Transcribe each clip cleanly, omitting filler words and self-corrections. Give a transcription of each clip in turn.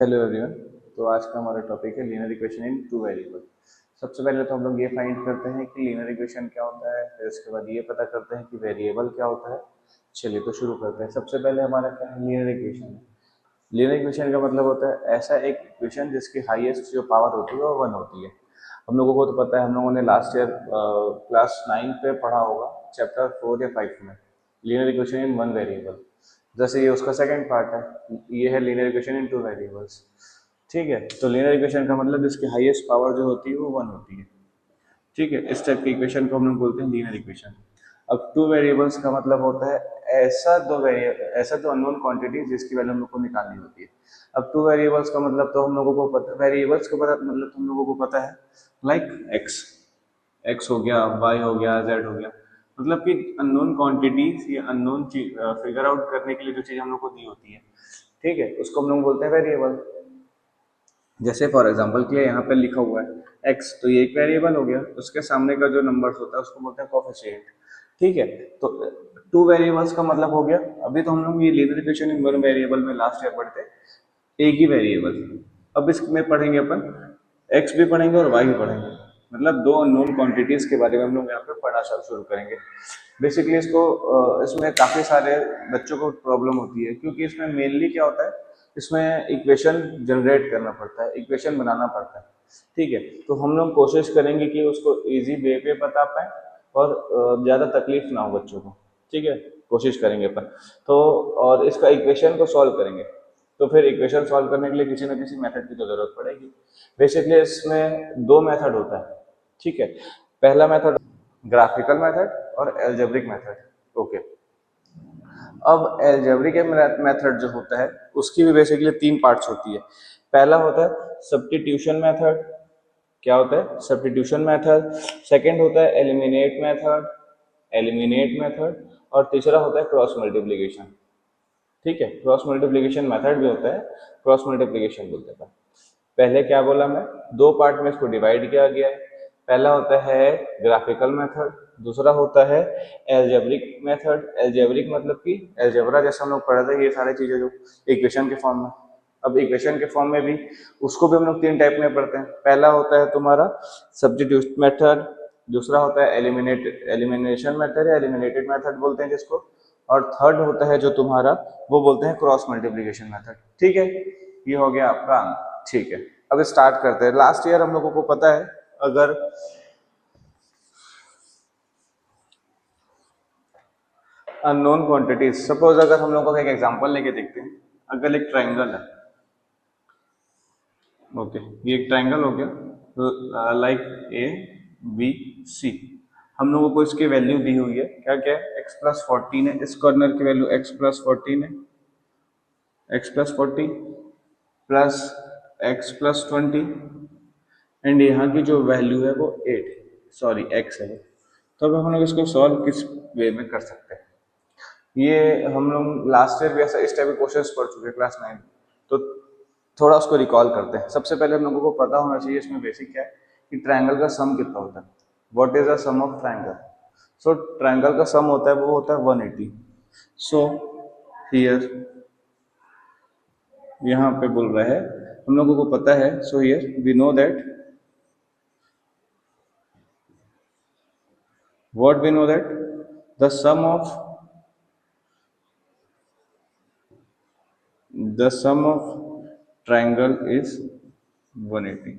Hello everyone. तो आज का हमारा टॉपिक है linear equation in two variable. सबसे पहले तो हम लोग ये फाइंड करते हैं कि लीनियर इक्वेशन क्या होता है, फिर उसके बाद ये पता करते हैं कि वेरिएबल क्या होता है। चलिए तो शुरू करते हैं। सबसे पहले हमारा क्या है, लीनियर इक्वेशन है। लीनियर इक्वेशन का मतलब होता है ऐसा एक इक्वेशन जिसकी हाईएस्ट जो पावर होती है वो 1 होती है। हम लोगों को तो पता है, हम लोगों ने लास्ट ईयर क्लास 9 पे पढ़ा होगा, चैप्टर 4 या 5 में, linear equation in one variable. जैसे ये उसका सेकंड पार्ट है, ये है linear equation in two variables. ठीक है, तो लीनियर इक्वेशन का मतलब जिसकी हाईएस्ट पावर जो होती है वो 1 होती है। ठीक है, इस टाइप की इक्वेशन को हम लोग बोलते हैं लीनियर इक्वेशन। अब टू वेरिएबल्स का मतलब होता है ऐसा दो अननोन क्वांटिटी जिसकी वैल्यू हम लोग को निकालनी होती है। अब टू वेरिएबल्स का मतलब तो हम लोगों को पता, वेरिएबल्स का पता मतलब तो हम लोगों को पता है, लाइक एक्स, एक्स हो गया, वाई हो गया, जेड हो गया। मतलब कि अननोन क्वांटिटीज या अननोन फिगर आउट करने के लिए जो चीज हम लोग को दी होती है, ठीक है, उसको हम लोग बोलते हैं वेरिएबल। जैसे फॉर एग्जांपल के लिए यहाँ पे लिखा हुआ है एक्स, तो ये एक वेरिएबल हो गया, उसके सामने का जो नंबर होता है उसको बोलते हैं कोफिशिएंट। ठीक है, तो टू वेरिएबल्स का मतलब हो गया। अभी तो हम लोग ये linear equation in one variable में लास्ट ईयर पढ़ते, एक ही वेरिएबल। अब इसमें पढ़ेंगे अपन, एक्स भी पढ़ेंगे और वाई भी पढ़ेंगे। मतलब दो अननोन क्वांटिटीज के बारे में हम लोग यहाँ पे पढ़ना शुरू करेंगे। बेसिकली इसमें काफी सारे बच्चों को प्रॉब्लम होती है, क्योंकि इसमें मेनली क्या होता है, इसमें इक्वेशन जनरेट करना पड़ता है, इक्वेशन बनाना पड़ता है। ठीक है, तो हम लोग कोशिश करेंगे कि उसको इजी वे पे बता पाए और ज़्यादा तकलीफ ना हो बच्चों को। ठीक है, कोशिश करेंगे अपन। तो और इसका इक्वेशन को सॉल्व करेंगे, तो फिर इक्वेशन सॉल्व करने के लिए किसी न किसी मेथड की तो जरूरत पड़ेगी। बेसिकली इसमें दो मेथड होता है। ठीक है, पहला मेथड ग्राफिकल मेथड और एल्जेब्रिक मेथड। ओके, अब एल्जेब्रिक मेथड जो होता है उसकी भी बेसिकली तीन पार्ट्स होती है। पहला होता है सब्स्टिट्यूशन मेथड। क्या होता है? Substitution method. सेकंड होता है एलिमिनेट मेथड। और तीसरा होता है क्रॉस मल्टीप्लिकेशन। ठीक है, क्रॉस मल्टीप्लिकेशन मेथड भी होता है, क्रॉस मल्टीप्लिकेशन बोलते हैं। पहले क्या बोला मैं, दो पार्ट में इसको डिवाइड किया गया है। पहला होता है ग्राफिकल मेथड, दूसरा होता है एल्जेब्रिक मेथड। एल्जेब्रिक मतलब कि एल्जेब्रा जैसे हम लोग पढ़े थे, ये सारी चीजें जो इक्वेशन के फॉर्म में। अब इक्वेशन के फॉर्म में भी उसको भी हम लोग तीन टाइप में पढ़ते हैं। पहला होता है तुम्हारा सब्स्टिट्यूशन मेथड, दूसरा होता है एलिमिनेशन मेथड या एलिमिनेटेड मेथड बोलते हैं जिसको, और थर्ड होता है जो तुम्हारा, वो बोलते हैं क्रॉस मल्टीप्लिकेशन मेथड। ठीक है, ये हो गया आपका आंसर। ठीक है, अब स्टार्ट करते हैं। लास्ट ईयर हम लोगों को पता है, अगर अननोन क्वांटिटीज, सपोज अगर हम लोगों का एक एग्जांपल लेके देखते हैं, अगर एक ट्रायंगल है, ओके, ये एक ट्रायंगल हो गया, लाइक ए बी सी। हम लोगों को इसकी वैल्यू दी हुई है, क्या क्या है, x+14 है, इस कॉर्नर की वैल्यू x+14 है, x+40 प्लस x+20, एंड यहाँ की जो वैल्यू है वो 8, सॉरी x है। तो अब हम लोग इसको सॉल्व किस वे में कर सकते हैं, ये हम लोग लास्ट ईयर भी ऐसा इस टाइप के क्वेश्चंस पढ़ चुके हैं क्लास 9। तो थोड़ा उसको रिकॉल करते हैं। सबसे पहले हम लोगों को पता होना चाहिए इसमें बेसिक क्या है, कि ट्रायंगल का सम कितना होता है। What is the sum of triangle? So triangle का सम होता है, वो होता है 180। सो हियर, यहाँ पे बोल रहा है, हम लोगों को पता है, so here we know that, what we know that the sum of triangle is 180।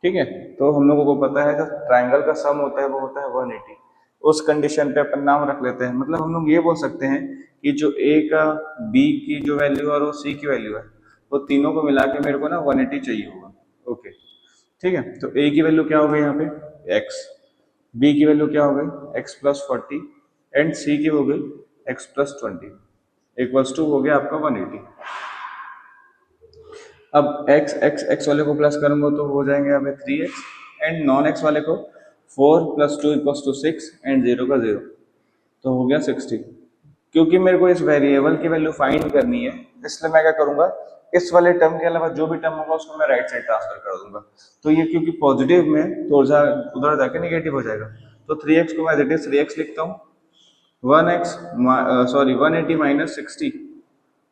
ठीक है, तो हम लोगों को पता है जो ट्रायंगल का सम होता है वो होता है 180। उस कंडीशन पे अपन नाम रख लेते हैं। मतलब हम लोग ये बोल सकते हैं कि जो ए का, बी की जो वैल्यू और वो सी की वैल्यू है, वो तीनों को मिला के मेरे को ना 180 चाहिए होगा। ओके, ठीक है, तो ए की वैल्यू क्या हो गई यहाँ पे एक्स, बी की वैल्यू क्या हो गई x+40, एंड सी की हो गई x+20, इक्वल्स टू हो गया आपका 180। अब x x x वाले को प्लस करूंगा तो हो जाएंगे यहाँ पे 3x, एंड नॉन x वाले को 4+2=6, एंड 0 का 0, तो हो गया 60। क्योंकि मेरे को इस वेरिएबल की वैल्यू फाइंड करनी है, इसलिए मैं क्या करूंगा, इस वाले टर्म के अलावा जो भी टर्म होगा उसको मैं राइट साइड ट्रांसफर कर दूंगा। तो ये क्योंकि पॉजिटिव में, तो उधर जाके निगेटिव हो जाएगा। तो 3x को मैं एज 3x लिखता हूँ, 180 - 60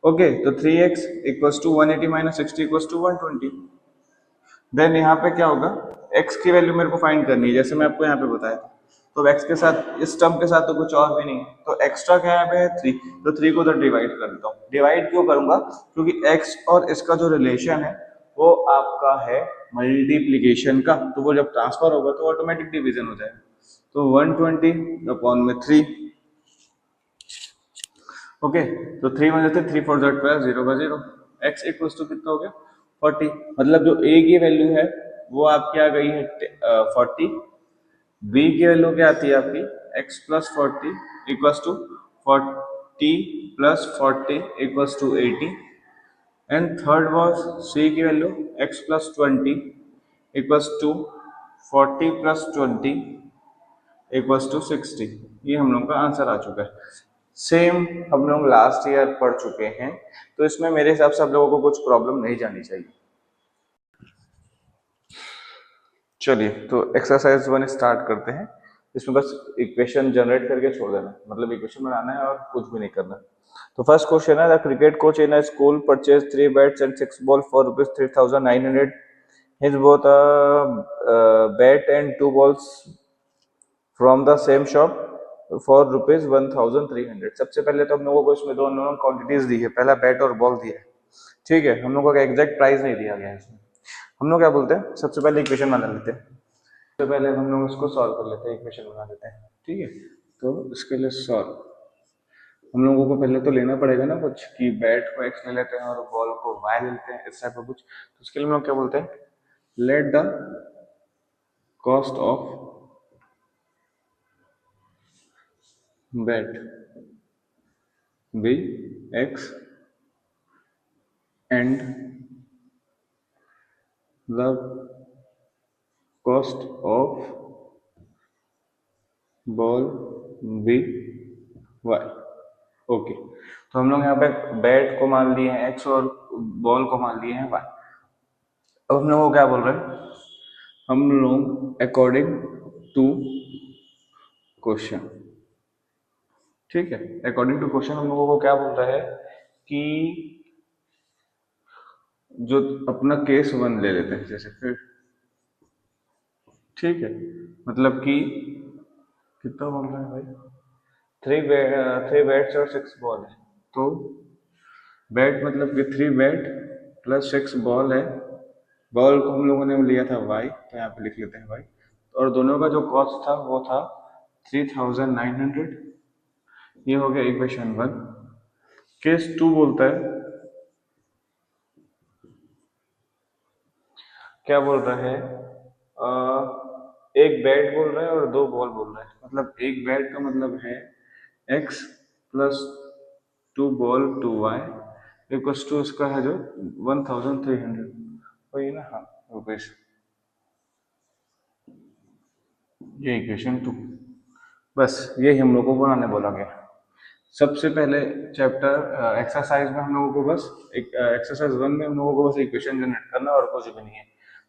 ओके, तो 3x equals to 180 minus 60 equals to 120। Then यहाँ पे क्या होगा, x की वैल्यू मेरे को फाइंड करनी है जैसे मैं आपको यहाँ पे बताया था। तो x के साथ, इस टर्म के साथ तो कुछ और भी नहीं है, तो एक्स्ट्रा क्या है पे 3, तो 3 को तो डिवाइड कर देता हूँ। डिवाइड क्यों करूंगा, क्योंकि x और इसका जो रिलेशन है वो आपका है मल्टीप्लीकेशन का, तो वो जब ट्रांसफर होगा तो ऑटोमेटिक डिवीजन हो जाएगा। तो 120 अपॉन में 3, ओके, तो 3 वन जाते 3 4 जेड पर 0 का 0, x इक्वल्स टू कितना हो गया 40। मतलब जो a की वैल्यू है वो आपकी आ गई है 40, b की वैल्यू क्या आती है आपकी x plus 40 equals to 40 plus 40 equals to 80, and third was c की value x plus 20 equals to 40 plus 20 equals to 60। ये हम लोग का आंसर आ चुका है। सेम हम लोग लास्ट ईयर पढ़ चुके हैं, तो इसमें मेरे हिसाब से आप लोगों को कुछ प्रॉब्लम नहीं जानी चाहिए। चलिए, तो एक्सरसाइज 1 स्टार्ट करते हैं। इसमें बस इक्वेशन जनरेट करके छोड़ देना, मतलब इक्वेशन बनाना है और कुछ भी नहीं करना। तो फर्स्ट क्वेश्चन है, the cricket coach in a school purchase 3 bats and 6 ball for ₹3,900. His both a bat and 2 balls from the same shop for ₹1,300। सबसे पहले तो हम लोगों को इसमें दोनों क्वांटिटीज दी है, पहला बैट और बॉल दिया है, ठीक है। हम लोगों का एग्जैक्ट प्राइस नहीं दिया गया है इसमें। हम लोग क्या बोलते हैं, सबसे पहले इक्वेशन बना लेते हैं। सबसे पहले हम लोग इसको सॉल्व कर लेते हैं, इक्वेशन बना लेते हैं, ठीक है। तो इसके लिए सॉल्व हम लोगों को पहले तो लेना पड़ेगा ना कुछ, कि बैट को x ले लेते हैं और बॉल को y ले लेते हैं, इस टाइप का कुछ। तो उसके लिए हम लोग क्या बोलते हैं, let the cost of bat be x and the cost of ball be y। Okay, तो हम लोग यहाँ पे बैट को मान लिए हैं x और बॉल को मान लिए हैं y। अब हम लोग को क्या बोल रहे हैं, हम लोग अकॉर्डिंग टू क्वेश्चन, ठीक है, अकॉर्डिंग टू क्वेश्चन हम लोगों को क्या बोल रहा है कि जो अपना केस 1 ले लेते हैं जैसे, फिर ठीक है, मतलब कि कितना बोल रहा है भाई, 3 बैट्स और 6 बॉल है। तो बैट मतलब कि 3 बैट प्लस 6 बॉल है। बॉल को हम लोगों ने लिया था y, तो यहाँ पे लिख लेते हैं y। और दोनों का जो कॉस्ट था वो था 3,900। ये हो गया इक्वेशन 1। केस 2 बोलता है, क्या बोल रहा है, एक बैट बोल रहा है और 2 बॉल बोल रहा है। मतलब एक बैट का मतलब है x plus 2 ball 2y equals to उसका है जो 1,300, वही ना, हाँ रुपीज। ये इक्वेशन 2, बस यही हम लोग को बनाने बोला गया। सबसे पहले चैप्टर एक्सरसाइज में हम लोगों को बस एक्सरसाइज 1 में हम लोगों को बस इक्वेशन जनरेट करना और कुछ भी नहीं है।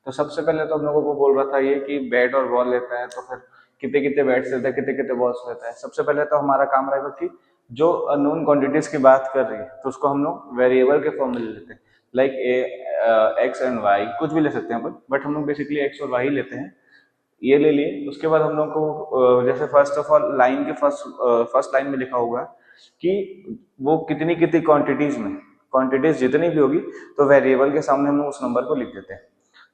तो सबसे पहले तो हम लोगों को बोल रहा था ये कि बैट और बॉल लेता है, तो फिर कितने कितने बैट्स लेता है, कितने कितने बॉल्स लेता है। सबसे पहले तो हमारा काम रहेगा कि जो अननोन क्वांटिटीज की बात कर रही है तो उसको हम लोग वेरिएबल के फॉर्म में ले लेते हैं, लाइक एक्स एंड वाई, कुछ भी ले सकते हैं अपन, बट हम लोग बेसिकली एक्स और वाई लेते हैं। ये ले लिए। उसके बाद हम लोग को जैसे फर्स्ट ऑफ ऑल लाइन के फर्स्ट लाइन में लिखा होगा कि वो कितनी कितनी क्वांटिटीज में, क्वांटिटीज जितनी भी होगी तो वेरिएबल के सामने हम लोग उस नंबर को लिख देते हैं।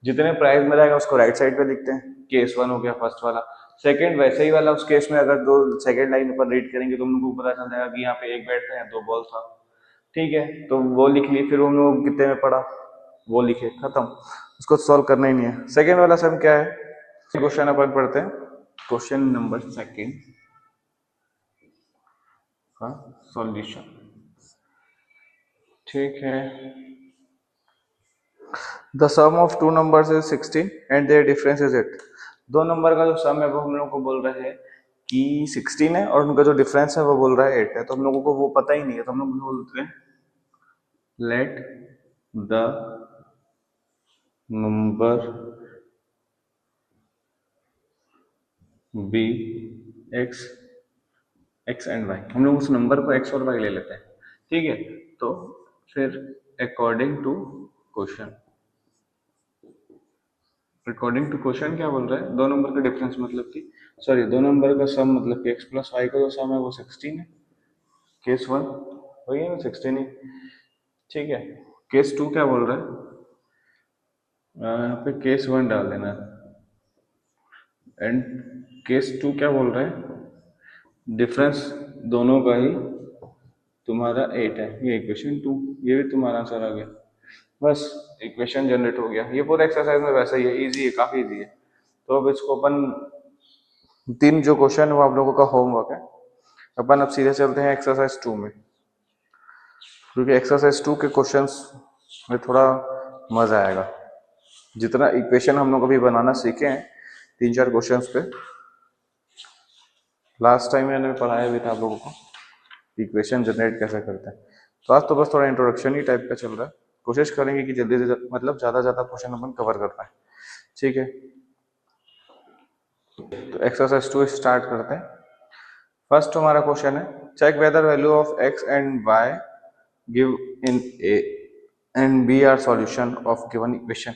जितने प्राइस में रहेगा उसको राइट साइड पे लिखते हैं। केस 1 हो गया फर्स्ट वाला। सेकंड वैसे ही वाला, उस केस में अगर दो सेकंड लाइन पर रीड करेंगे तो हम लोग को पता चल जाएगा कि यहाँ पे एक बैट था, 2 बॉल था, ठीक है। तो वो लिख लिए, फिर हम लोग कितने में पड़ा वो लिखे, खत्म। उसको सॉल्व करना ही नहीं है। सेकेंड वाला सम क्या है, क्वेश्चन अपन पढ़ते हैं, क्वेश्चन नंबर 2 का सॉल्यूशन, ठीक है। The sum of two numbers is 16 and their difference is 8। दो नंबर का जो सम है वो हम लोग को बोल रहे हैं कि 16 है और उनका जो डिफरेंस है वो बोल रहा है 8 है। तो हम लोगों को वो पता ही नहीं है, तो हम लोग बोलते हैं let the number be X and Y. हम लोग उस नंबर को एक्स और वाई ले लेते हैं, ठीक है। तो फिर according to question, according to question क्या बोल रहा है, दो नंबर का डिफरेंस मतलब कि सॉरी दो नंबर का सम मतलब कि x प्लस वाई का जो सम है वो 16 है, केस 1 वही है ना 16 ही, ठीक है। केस 2 क्या बोल रहा है, यहाँ पे केस 1 डाल देना एंड केस 2 क्या बोल रहा है, डिफरेंस दोनों का ही तुम्हारा 8 है, ये इक्वेशन 2, ये भी तुम्हारा आंसर आ गया, बस इक्वेशन जनरेट हो गया। ये पूरा एक्सरसाइज में वैसा ही है, इजी है, काफी इजी है। तो अब इसको अपन तीन जो क्वेश्चन है वो आप लोगों का होमवर्क है, अपन अब सीधे चलते हैं एक्सरसाइज 2 में, क्योंकि एक्सरसाइज 2 के क्वेश्चंस में थोड़ा मजा आएगा। जितना इक्वेशन हम लोग अभी बनाना सीखे हैं 3-4 क्वेश्चंस पे, लास्ट टाइम मैंने पढ़ाया भी था आप लोगों को इक्वेशन जनरेट कैसे करते हैं। तो आज तो बस थोड़ा इंट्रोडक्शन ही टाइप का चल रहा है, कोशिश करेंगे कि जल्दी से मतलब ज़्यादा क्वेश्चन अपन कवर कर पाए, ठीक है। तो एक्सरसाइज 2 स्टार्ट करते हैं। फर्स्ट हमारा क्वेश्चन है, check whether value of x and y give in a and b are solution of given equation.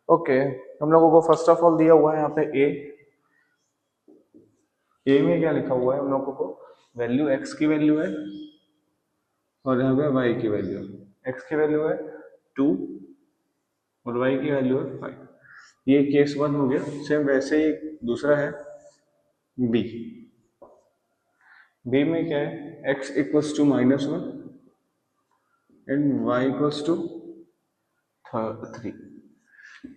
Okay, हम लोगों को फर्स्ट ऑफ ऑल दिया हुआ है यहाँ पे a में क्या लिखा हुआ है, हम लोगों को वैल्यू x की वैल्यू है और यहाँ पे y की वैल्यू है। x की वैल्यू है 2 और y की वैल्यू है 5। ये केस 1 हो गया। सेम वैसे ही दूसरा है b में क्या है, x equals to -1 and y equals to 3।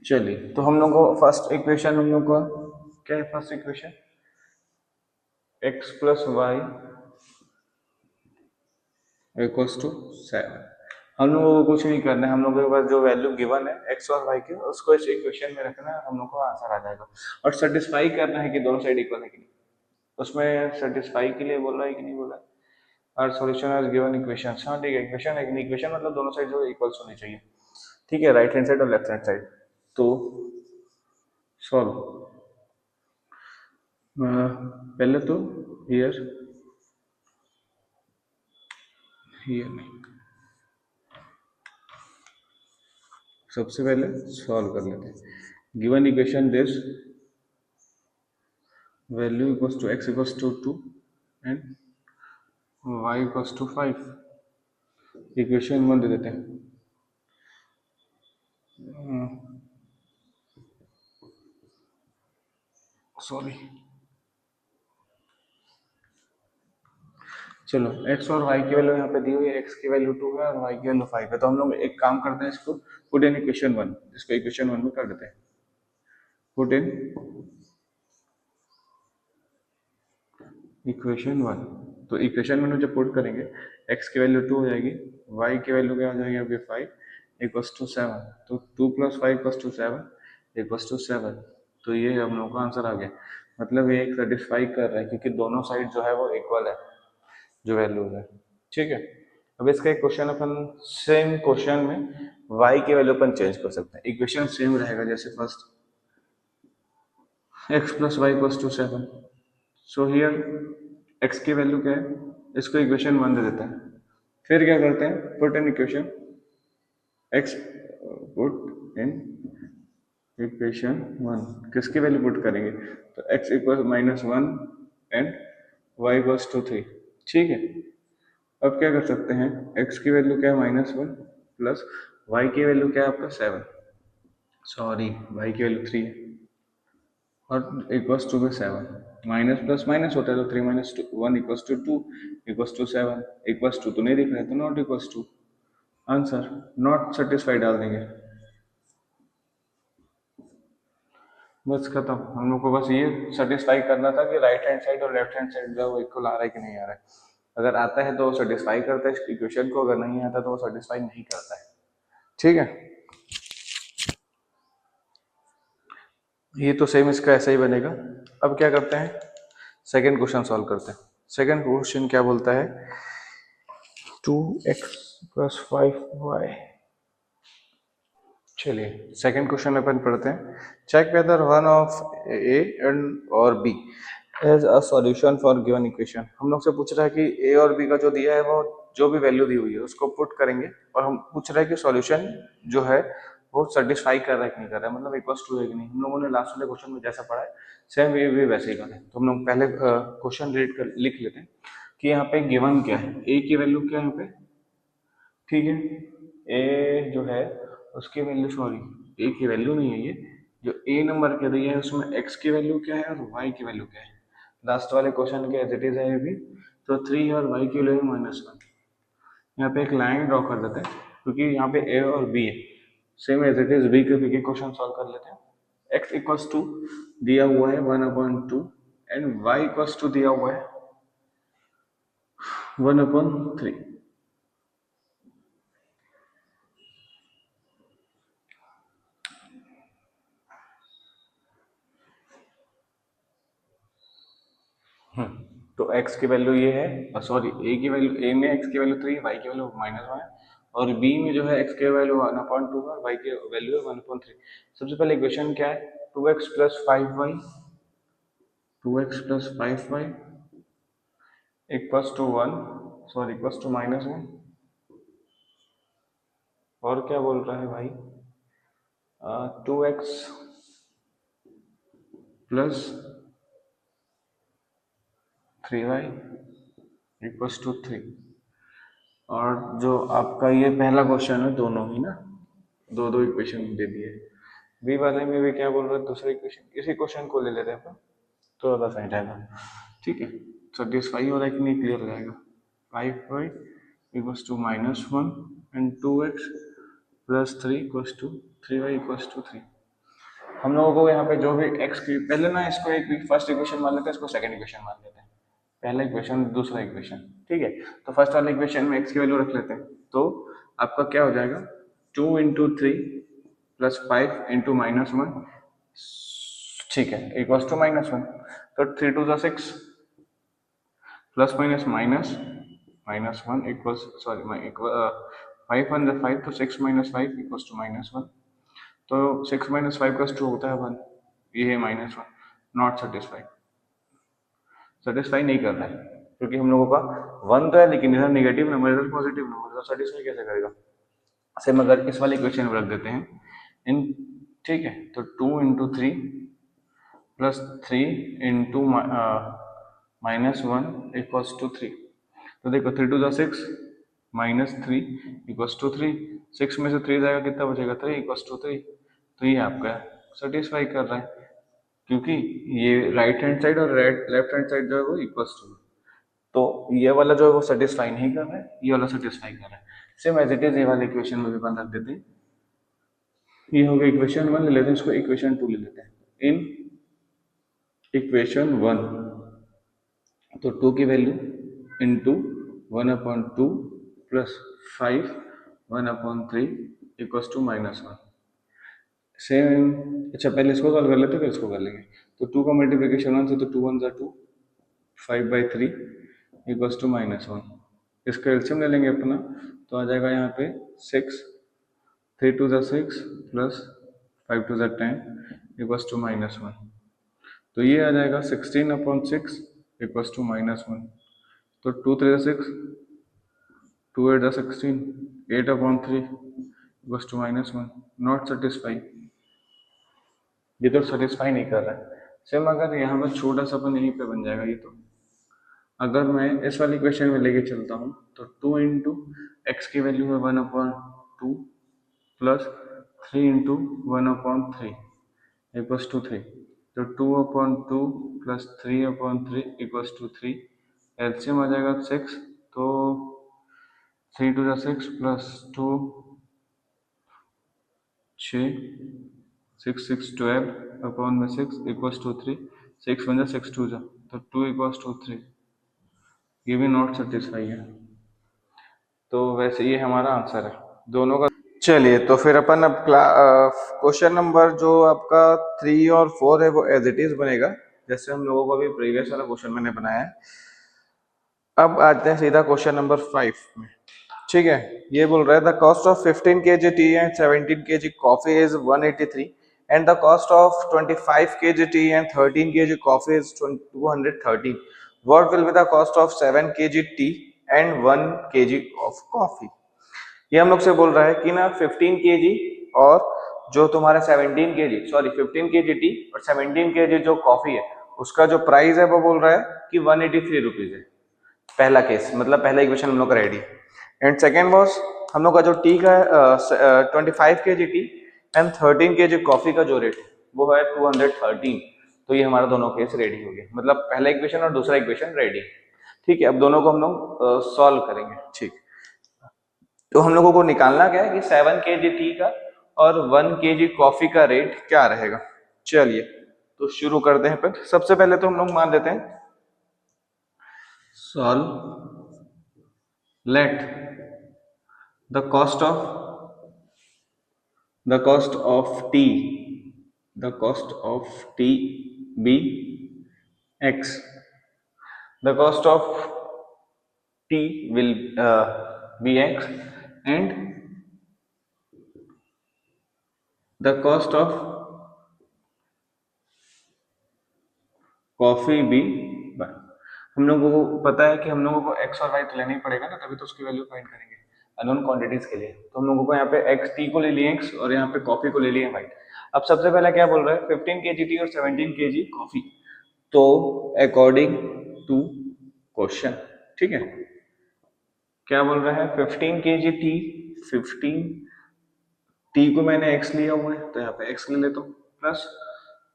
चलिए, तो हम लोग को फर्स्ट इक्वेशन हम लोग का क्या है, first equation x plus Y equals to 7। हम लोगों को कुछ नहीं करना है, हम लोगों के पास जो वैल्यू गिवन है x और y की उसको इस इक्वेशन में रखना है, हम लोग को आंसर आ जाएगा। और सेटिस्फाई करना है कि दोनों साइड इक्वल है कि नहीं, उसमें सेटिस्फाई के लिए बोला है कि नहीं बोला है। और सॉल्यूशन एज गिवन इक्वेशन, हाँ ठीक है, इक्वेशन मतलब दोनों साइड जो इक्वल्स होनी चाहिए, ठीक है, राइट हैंड साइड और लेफ्ट हैंड साइड। तो सॉल्व पहले तो हियर नहीं, सबसे पहले सॉल्व कर लेते हैं। Given equation this value equals to x equals to 2 and y equals to 5। Equation 1 दे देते हैं। सॉरी, चलो x और y की वैल्यू यहाँ पे दी हुई है, x की वैल्यू 2 है और y की वैल्यू 5 है। तो हम लोग एक काम करते हैं, इसको पुट इन इक्वेशन 1, इसको इक्वेशन 1 में कर देते हैं। पुट इन इक्वेशन 1, तो इक्वेशन 1 में जब पुट करेंगे x की वैल्यू 2 हो जाएगी, y की वैल्यू क्या हो जाएगी अभी 5 इक्वल्स टू 7। तो 2 + 5 इक्वल्स टू 7 इक्वल्स टू 7। तो ये हम लोग का आंसर आ गया। मतलब ये एक सेटिस्फाई कर रहा है क्योंकि दोनों साइड जो है वो इक्वल है जो वैल्यूज है, ठीक है। अब इसका एक क्वेश्चन अपन सेम क्वेश्चन में y की वैल्यू अपन चेंज कर सकते हैं। इक्वेशन सेम रहेगा जैसे first x plus Y equals to 7। So here x की वैल्यू क्या है, इसको इक्वेशन 1 दे देते हैं। फिर क्या करते हैं, put in equation x, put in equation 1, किसकी वैल्यू पुट करेंगे, तो x equal -1 and y equals to 3, ठीक है। अब क्या कर सकते हैं, x की वैल्यू क्या है -1 प्लस y की वैल्यू क्या है आपका 7, सॉरी y की वैल्यू 3 है और equals to 7, minus plus minus होता है तो 3 - 1 equals to 2 equals to 7 equals to तो नहीं दिख रहा है तो not equals to, answer not satisfied डाल देंगे, बस खत्म। हम लोग को बस ये सेटिस्फाई करना था कि राइट हैंड साइड और लेफ्ट हैंड साइड जो है वो इक्वल आ रहा है कि नहीं आ रहा है। अगर आता है तो सेटिस्फाई करता है इक्वेशन को, अगर नहीं आता तो वो सेटिस्फाई नहीं करता है, ठीक है। ये तो सेम इसका ऐसा ही बनेगा। अब क्या करते हैं, सेकंड क्वेश्चन सॉल्व करते हैं। सेकंड क्वेश्चन क्या बोलता है, 2x + 5y। चलिए सेकंड क्वेश्चन अपन पढ़ते हैं। Check whether one of A and और B as a solution for given equation. हम लोग से पूछ रहा है कि ए और बी का जो दिया है वो जो भी वैल्यू दी हुई है उसको पुट करेंगे और हम पूछ रहे हैं कि सॉल्यूशन जो है वो सेटिस्फाई कर रहा है कि नहीं कर रहा है, मतलब इक्वल टू है कि नहीं। हम लोगों ने लास्ट वाले क्वेश्चन में जैसा पढ़ा है सेम ये भी वैसे ही करें। तो हम लोग पहले क्वेश्चन रीड कर लिख लेते हैं कि यहाँ पे गिवन क्या है, ए की वैल्यू क्या है यहाँ पे, ठीक है। ए जो है उसकी वैल्यू, सॉरी ए की वैल्यू नहीं है, ये जो ए नंबर के दिया है उसमें एक्स की वैल्यू क्या है और वाई की वैल्यू क्या है। लास्ट वाले क्वेश्चन के एज इट इज है ये भी। तो 3 और वाई की वैल्यू -1। यहाँ पे एक लाइन ड्रॉ कर देते हैं क्योंकि यहाँ पे ए और बी है, same as it is B के भी क्वेश्चन सॉल्व कर लेते हैं। x इक्वल्स टू दिया हुआ है 1/2 एंड y इक्वल्स टू दिया हुआ है 1/3। तो x की वैल्यू ये है, सॉरी ए की वैल्यू, ए में x की वैल्यू 3, y की वैल्यू -1 है और b में जो है x की वैल्यू 1/2 है, y की वैल्यू है 1/3। सबसे पहले इक्वेशन क्या है, 2x + 5y, 2x + 5y equals to 1, sorry equals to -1। और क्या बोल रहा है भाई, 2x + 3y इक्वल्स टू 3। और जो आपका ये पहला क्वेश्चन है दोनों ही ना, दो दो इक्वेशन दे दिए। बी वाले में भी क्या बोल रहे हैं, दूसरे इक्वेशन, इसी क्वेश्चन को ले लेते हैं अपन तो ज़्यादा सही रहेगा, ठीक है। सेटिस्फाई हो रहा है कि नहीं, क्लियर हो जाएगा। 5y equals to -1 and 2x + 3 equals to 3y equals to 3। हम लोगों को यहाँ पे जो भी x की, पहले ना इसको एक फर्स्ट इक्वेशन मान लेते हैं, इसको सेकंड इक्वेशन मान लेते हैं। पहला इक्वेशन दूसरा इक्वेशन, ठीक है। तो फर्स्ट वाले इक्वेशन में x की वैल्यू रख लेते हैं, तो आपका क्या हो जाएगा 2 × 3 + 5 × -1, ठीक है, इक्वल्स टू -1। तो 3 × 2 = 6 plus minus minus -1 equals, sorry 5 × 1 = 5, तो 6 - 5 इक्वल्स टू -1। तो 6 - 5 + 2 होता है 1, ये है -1। नॉट सेटिस्फाइड, सेटिस्फाई नहीं कर रहा है क्योंकि हम लोगों का 1 तो है लेकिन इधर नेगेटिव नंबर, इधर पॉजिटिव नंबर, तो सेटिस्फाई कैसे करेगा। सेम अगर इस वाले इक्वेशन में रख देते हैं इन, ठीक है। तो 2 × 3 + 3 × -1 इक्वल्स टू 3। तो देखो 3 × 2 = 6 -3 इक्वल्स टू 3। 6 में से 3 जाएगा कितना बचेगा, 3 इक्वल्स टू 3। तो ये आपका सेटिस्फाई कर रहा है क्योंकि ये राइट हैंड साइड और लेफ्ट हैंड साइड जो है वो इक्वल्स टू, तो ये वाला जो है वो सेटिस्फाई नहीं कर रहा है, ये वाला सेटिस्फाई कर रहा है। सेम एज इट इज ये वाले इक्वेशन में भी बन रख देते हैं। ये हो गया इक्वेशन 1, ले लेते हैं इसको इक्वेशन 2 ले लेते हैं। इन इक्वेशन 1 तो 2 की value into 1/2 + 5 1/3 equals to -1। Same, अच्छा पहले इसको सॉल्व कर लेते हैं फिर इसको कर लेंगे। तो 2 का मल्टीप्लिकेशन 1 से, तो 2 × 1 = 2, 5/3 इक्वल्स टू -1। इसका एलसीएम ले लेंगे अपना, तो आ जाएगा यहाँ पे 6, 3 × 2 = 6 + 5 × 2 = 10 इक्वल्स टू -1। तो ये आ जाएगा 16/6 इक्वल्स टू -1। तो 2 × 3 = 6, 2 × 8 = 16, 8/3 इक्वल्स टू -1। नॉट सेटिस्फाई, ये तो सेटिस्फाई नहीं कर रहा है। सेम अगर यहाँ पर छोटा सा अपन यहीं पे बन जाएगा ये, तो अगर मैं इस वाली इक्वेशन में लेके चलता हूँ तो 2 × x की वैल्यू है 1/2 + 3 × 1/3 इक्वल्स टू 3। तो 2/2 + 3/3 इक्वल्स टू 3। एलसीएम आ जाएगा 6, तो 3 × 2 = 6 + 2 6, 6 6 12/6 इक्वल्स टू 3। 6 1 = 6 2 = तो 2 इक्वल्स टू 3। ये भी नॉट सेटिस्फाई है, तो वैसे ये हमारा आंसर है दोनों का। चलिए तो फिर अपन अब क्वेश्चन नंबर जो आपका 3 और 4 है वो एज इट इज बनेगा जैसे हम लोगों को अभी प्रीवियस वाला क्वेश्चन मैंने बनाया है। अब आते हैं सीधा क्वेश्चन नंबर 5 में, ठीक है। ये बोल रहा है the cost of 15 kg T and 17 kg coffee is 183 and the cost of 25 kg tea and 13 kg coffee is 213. What will be the cost of 7 kg tea and 1 kg of coffee. ये हम लोग से बोल रहा है कि ना 15 kg और जो तुम्हारा 17 kg, सॉरी 15 kg टी और 17 kg जो कॉफी है उसका जो प्राइस है वो बोल रहा है कि 183 रुपीज है। पहला केस मतलब पहला इक्वेशन हम लोग का रेडी। एंड सेकेंड वॉज हम लोग का जो टी का 25 kg T and 13 kg coffee का जो रेट वो है 213। तो ये हमारा दोनों केस रेडी हो गया, मतलब पहला इक्वेशन और दूसरा इक्वेशन रेडी। ठीक है, अब दोनों को हम लोग सॉल्व करेंगे। ठीक, तो हम लोगों को निकालना क्या है कि 7 kg टी का और 1 kg कॉफी का रेट क्या रहेगा। चलिए तो शुरू करते हैं। फिर सबसे पहले तो हम लोग मान देते हैं solve let the cost of tea be x. The cost of t will be x and the cost of coffee भी y. हम लोगों को पता है कि हम लोगों को x और y तो लेना ही पड़ेगा ना, तभी तो उसकी वैल्यू फाइंड करेंगे अननोन क्वांटिटीज के लिए। तो हम लोगों को यहाँ पे x t को ले लिए x और यहाँ पे कॉफी को ले लिए y। अब सबसे पहले क्या बोल रहा है 15 kg टी और 17 kg कॉफी। तो अकॉर्डिंग टू क्वेश्चन, ठीक है, क्या बोल रहा है 15 kg टी, 15 टी को मैंने x लिया हुआ है तो यहाँ पे x ले लेता हूँ प्लस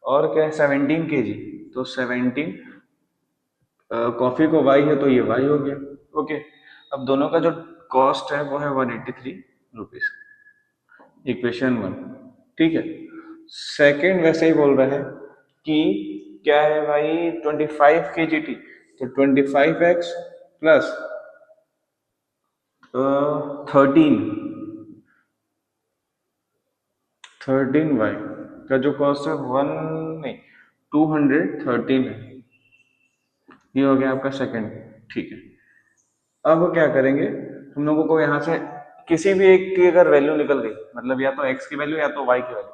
और क्या है 17 kg, तो 17 कॉफी को y है तो ये y हो गया। ओके, अब दोनों का जो कॉस्ट है वो है 183 रुपीज, इक्वेशन 1। ठीक है, सेकंड वैसे ही बोल रहा है कि क्या है भाई 25 kg टी, तो 25x प्लस 13y का जो कॉस्ट है 213 है। ये हो गया आपका सेकंड। ठीक है, अब क्या करेंगे हम लोगों को यहाँ से किसी भी एक की अगर वैल्यू निकल गई, मतलब या तो x की वैल्यू या तो y की वैल्यू,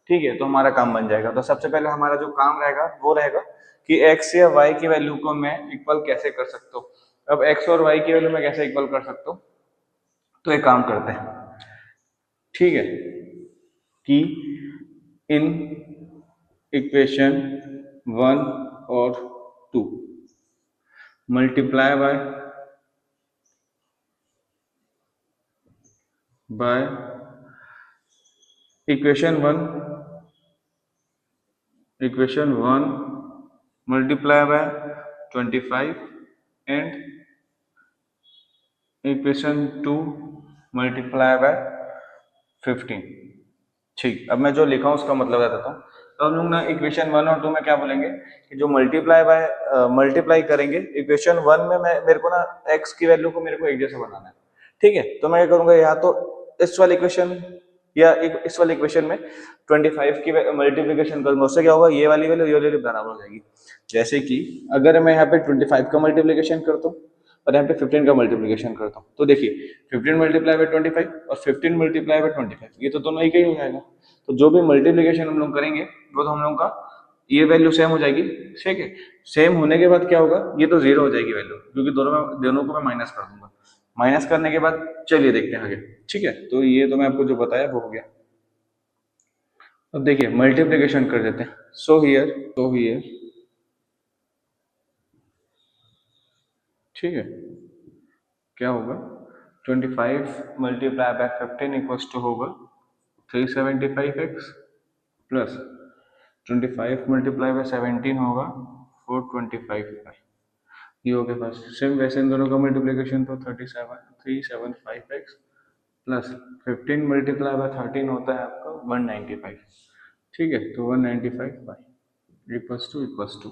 ठीक है, तो हमारा काम बन जाएगा। तो सबसे पहले हमारा जो काम रहेगा वो रहेगा कि x या y की वैल्यू को मैं इक्वल कैसे कर सकता हूँ। अब x और y की वैल्यू मैं कैसे इक्वल कर सकता हूँ, तो एक काम करते हैं, ठीक है, कि इन इक्वेशन 1 और 2 multiply by equation 1 multiply by 25 and equation 2 multiply by 15। ठीक, अब मैं जो लिखा हूँ उसका मतलब बताता हूँ। तो हम लोग ना इक्वेशन 1 और 2 में क्या बोलेंगे कि जो मल्टीप्लाई करेंगे इक्वेशन 1 में मैं मेरे को ना x की वैल्यू को मेरे को एक जैसा बनाना है। ठीक है, तो मैं क्या करूंगा, या तो इस वाले इक्वेशन या इस वाले इक्वेशन में 25 की मल्टीप्लीकेशन करूंगा, उससे क्या होगा ये वाली वैल्यू बराबर हो जाएगी। जैसे कि अगर मैं यहाँ पे 25 का मल्टीप्लीकेशन करता हूँ और यहाँ पे 15 का मल्टीप्लीकेशन करता हूँ, तो देखिए 15 मल्टीप्लाई बाय 25 और 15 मल्टीप्लाई बाय 25, ये तो दोनों एक ही हो जाएगा। तो जो भी मल्टीप्लीकेशन हम लोग करेंगे वो तो हम लोग का ये वैल्यू सेम हो जाएगी। ठीक है, सेम होने के बाद क्या होगा, ये तो जीरो हो जाएगी वैल्यू, क्योंकि दोनों को मैं माइनस कर दूंगा। माइनस करने के बाद चलिए देखते हैं आगे। ठीक है, तो ये तो मैं आपको जो बताया वो हो गया। अब देखिए मल्टीप्लीकेशन कर देते हैं। सो हियर ठीक है, क्या होगा 25 मल्टीप्लाई बाय 15 इक्वल्स टू होगा 375x प्लस 25 मल्टीप्लाई बाय 17 होगा 425y। ये हो गया फर्स्ट। सेम वैसे इन दोनों का मल्टीप्लीकेशन तो 375x प्लस 15 मल्टीप्लाई बाय 13 होता है आपका 195। ठीक है, तो 195y इक्वल्स टू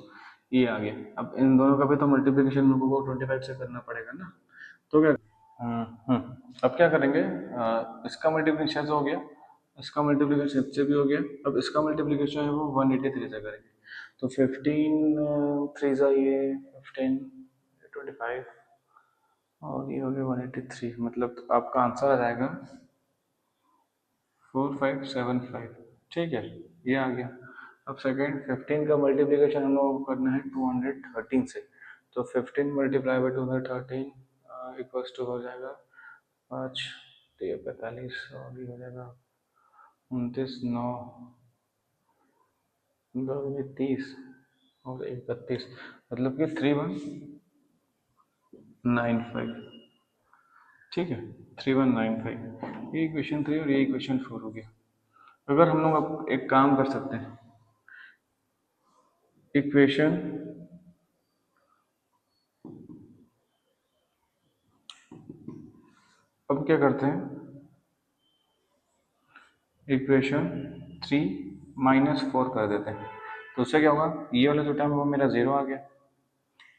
ये आ गया। अब इन दोनों का भी तो मल्टीप्लीकेशन लोगों को 25 से करना पड़ेगा ना, तो क्या अब क्या करेंगे, इसका मल्टीप्लीकेशन हो गया, इसका मल्टीप्लीकेशन इससे भी हो गया, अब इसका मल्टीप्लीकेशन है वो 183 से करेंगे। तो 15 3 ये 15 25 और ये हो गया 183, मतलब आपका आंसर आ जाएगा 4575। ठीक है, ये आ गया। अब सेकेंड 15 का मल्टीप्लीकेशन हम लोग को करना है 213 से, तो 15 मल्टीप्लाई बाय 213 इक्वल्स टू हो जाएगा 5 45 और ये हो जाएगा 29 9 30 और 31, मतलब कि 3195। ठीक है, 3195, ये इक्वेशन 3 और ये इक्वेशन 4 हो गया। अगर हम लोग अब एक काम कर सकते हैं, इक्वेशन अब क्या करते हैं, इक्वेशन 3 -4 कर देते हैं, तो उससे क्या होगा, ये वाला जो टर्म वो मेरा 0 आ गया।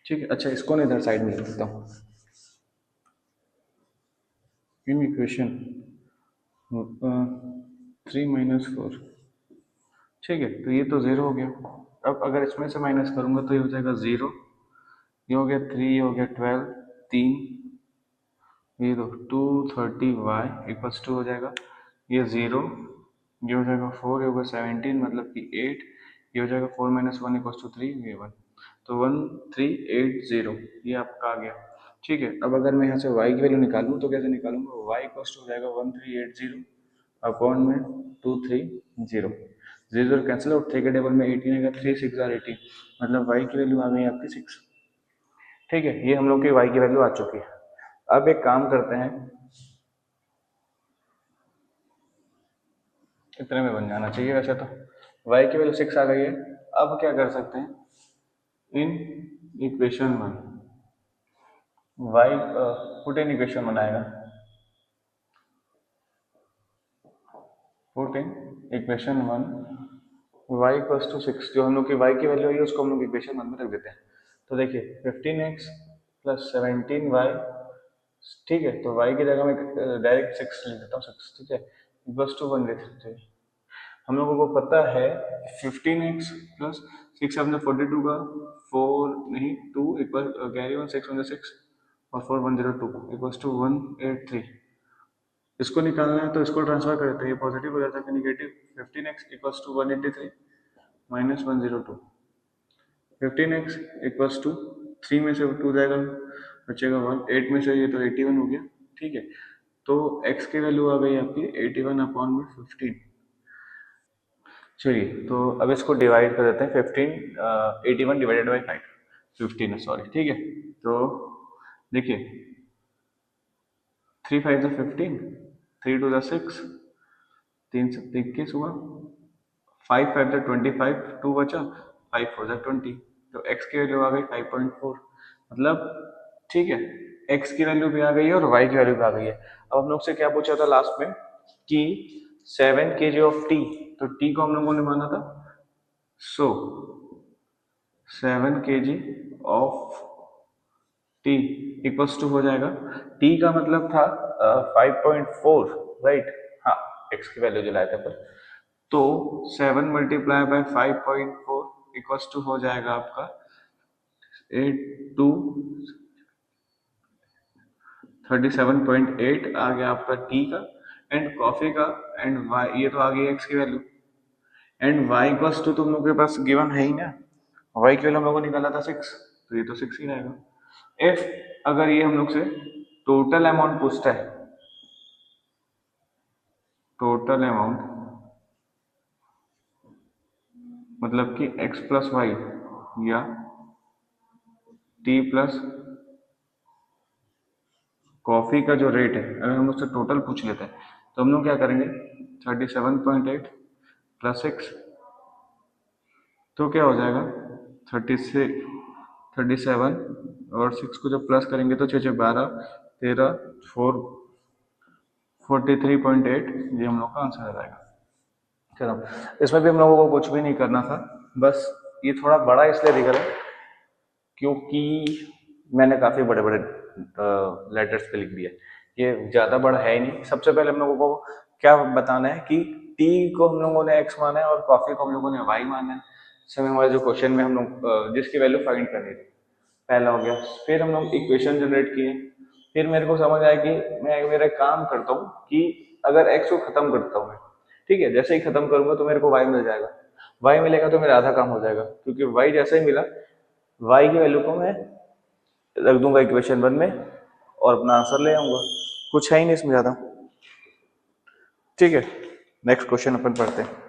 ठीक है, अच्छा इसको ना इधर साइड में लिख देता हूँ, इन इक्वेशन 3 -4, ठीक है, तो ये तो 0 हो गया। अब अगर इसमें से माइनस करूंगा तो ये हो जाएगा 0, ये हो गया 3, ये हो गया 12, 3, ये तो 230y इक्वल्स टू हो जाएगा, ये 0, ये हो जाएगा 4, ये होगा 17, मतलब कि 8, ये हो जाएगा 4 - 1 इक्वल्स टू 3, ये 1, तो 1380 ये आपका आ गया। ठीक है, अब अगर मैं यहाँ से y की वैल्यू निकालूँ तो कैसे निकालूंगा, y इक्वल्स टू हो जाएगा 1380 अपॉन में 230, 0 कैंसिल आउट, 3 के टेबल में 18 आएगा, 3 6 आर 18, मतलब y की वैल्यू आ गई आपकी 6। ठीक है, ये हम लोग की y की वैल्यू आ चुकी है। अब एक काम करते हैं, इतने में बन जाना चाहिए वैसे तो, y की वैल्यू 6 आ गई है। अब क्या कर सकते हैं, in equation 1 y put in equation बनाएगा, put in equation 1 y equals to 6, जो हम लोग की y की वैल्यू है उसको हम लोग इक्वेशन 1 में रख देते हैं। तो देखिए 15x प्लस 17y, ठीक है, तो y की जगह में डायरेक्ट 6 लिख देता हूँ, 6, ठीक है, इक्वल्स टू 1 लिख सकते हैं। हम लोगों को पता है 15x प्लस 6 अपने 42 का 4 नहीं 2 इक्वल कैरी 1 6 on 6 और 4 102 इक्वल्स टू 183। इसको निकालना है तो इसको ट्रांसफर कर देते हैं, ये पॉजिटिव हो जाता है negative, 15x equals to 183 minus 102, 15x equals to 3 में से 2 जाएगा, बचेगा 1, 8 में से ये तो 81 हो गया। ठीक है, तो x की वैल्यू आ गई आपकी 81 अपॉन में 15। चलिए, तो अब इसको डिवाइड कर देते हैं, 81 डिवाइडेड बाई 5, 15 है, सॉरी, ठीक है। तो देखिए 3 5 15, 3 2 6, 3 7 21 हुआ, 5 5 25, 2 बचा, 5 4 20, तो x की वैल्यू आ गई 5.4, मतलब ठीक है, x की वैल्यू भी आ गई है और y की वैल्यू भी आ गई है। अब हम लोग से क्या पूछा था लास्ट में कि 7 kg ऑफ टी, तो टी को हम लोगों ने माना था, so 7 kg of tea equals to हो जाएगा, टी का मतलब था 5.4, राइट, हाँ, एक्स की वैल्यू जो लाया था पर, तो 7 मल्टीप्लाई बाय 5.4 इक्वल्स टू हो जाएगा आपका 37.8 आ गया आपका टी का, एंड कॉफी का, एंड वाई, ये तो आ गई एक्स की वैल्यू, एंड वाई इक्वल्स टू तुम लोग के पास गिवन है ही ना, वाई की वैल्यू हम लोगों ने निकाला था 6, तो ये तो 6 ही रहेगा। इफ अगर ये हम लोग से टोटल अमाउंट पूछता है, टोटल अमाउंट मतलब कि x प्लस वाई या t प्लस कॉफी का जो रेट है, अगर हम उससे टोटल पूछ लेते हैं तो हम लोग क्या करेंगे, 37.8 प्लस 6, तो क्या हो जाएगा 37 और 6 को जब प्लस करेंगे तो 6 12 13 4 43.8, ये हम लोग का आंसर आ जाएगा। चलो, इसमें भी हम लोगों को कुछ भी नहीं करना था, बस ये थोड़ा बड़ा इसलिए दिख रहा है क्योंकि मैंने काफ़ी बड़े बड़े लेटर्स पे लिख दिया, ये ज़्यादा बड़ा है ही नहीं। सबसे पहले हम लोगों को क्या बताना है कि टी को हम लोगों ने एक्स माना है और कॉफी को हम लोगों ने वाई माना है। समय हमारे जो क्वेश्चन में हम लोग जिसकी वैल्यू फाइंड करनी थी, पहला हो गया। फिर हम लोग इक्वेशन जनरेट किए, फिर मेरे को समझ आया कि मैं मेरा काम करता हूँ कि अगर एक्स को खत्म करता हूँ मैं, ठीक है, जैसे ही खत्म करूंगा तो मेरे को वाई मिल जाएगा, वाई मिलेगा तो मेरा आधा काम हो जाएगा, क्योंकि वाई जैसे ही मिला, वाई की वैल्यू को मैं रख दूंगा इक्वेशन 1 में और अपना आंसर ले आऊंगा। कुछ है ही नहीं इसमें ज्यादा। ठीक है, नेक्स्ट क्वेश्चन अपन पढ़ते हैं।